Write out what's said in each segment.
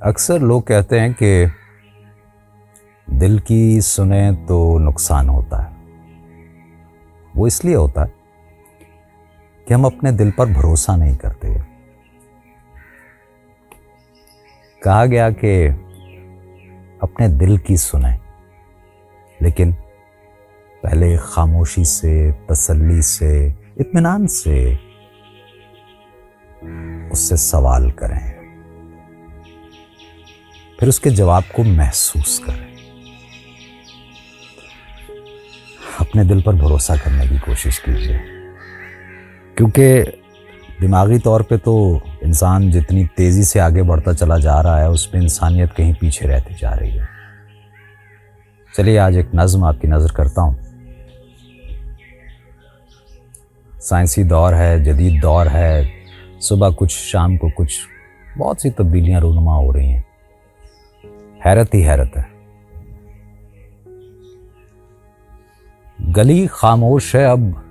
अक्सर लोग कहते हैं कि दिल की सुने तो नुकसान होता है। वो इसलिए होता है कि हम अपने दिल पर भरोसा नहीं करते। कहा गया कि अपने दिल की सुने, लेकिन पहले खामोशी से, तसल्ली से, इत्मीनान से उससे सवाल करें, फिर उसके जवाब को महसूस करें। अपने दिल पर भरोसा करने की कोशिश कीजिए, क्योंकि दिमागी तौर पे तो इंसान जितनी तेज़ी से आगे बढ़ता चला जा रहा है, उसमें इंसानियत कहीं पीछे रहती जा रही है। चलिए आज एक नज़्म आपकी नज़र करता हूँ। साइंसी दौर है, जदीद दौर है, सुबह कुछ शाम को कुछ, बहुत सी तब्दीलियाँ रूनुमा हो रही हैं। हैरत ही हैरत है। गली खामोश है, अब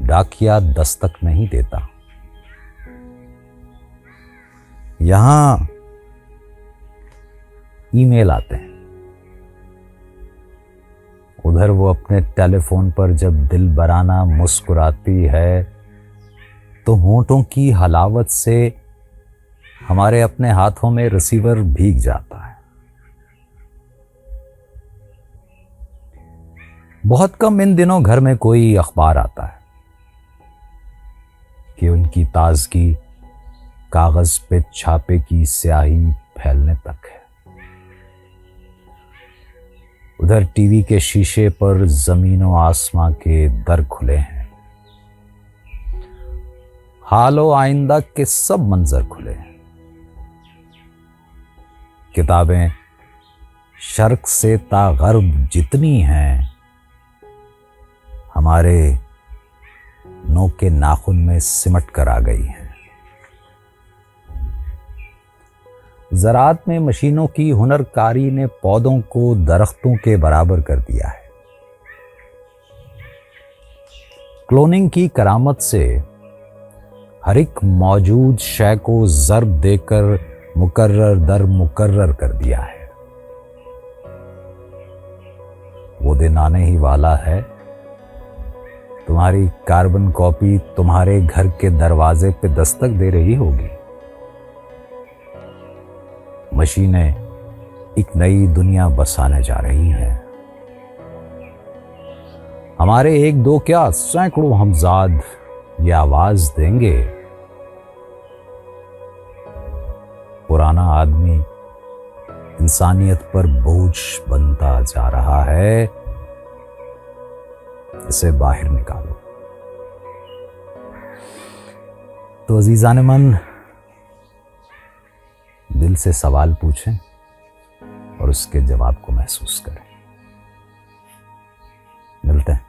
डाकिया दस्तक नहीं देता। यहां ईमेल आते हैं, उधर वो अपने टेलीफोन पर जब दिल बराना मुस्कुराती है तो होंठों की हलावत से हमारे अपने हाथों में रिसीवर भीग जाता है। बहुत कम इन दिनों घर में कोई अखबार आता है कि उनकी ताजगी कागज पे छापे की स्याही फैलने तक है। उधर टीवी के शीशे पर जमीनों आसमां के दर खुले हैं, हालो आइंदा के सब मंजर खुले हैं। किताबें शर्क से ता गर्ब जितनी हैं, हमारे नोक के नाखून में सिमट कर आ गई हैं। ज़राअत में मशीनों की हुनरकारी ने पौधों को दरख्तों के बराबर कर दिया है। क्लोनिंग की करामत से हर एक मौजूद शय को ज़र्ब देकर मुकर्रर दर मुकर्रर कर दिया है। वो दिन आने ही वाला है, तुम्हारी कार्बन कॉपी तुम्हारे घर के दरवाजे पे दस्तक दे रही होगी। मशीनें एक नई दुनिया बसाने जा रही हैं। हमारे एक दो क्या सैकड़ों हमजाद ये आवाज देंगे, पुराना आदमी इंसानियत पर बोझ बनता जा रहा है, इसे बाहर निकालो। तो अजीजान मन, दिल से सवाल पूछें और उसके जवाब को महसूस करें। मिलते हैं।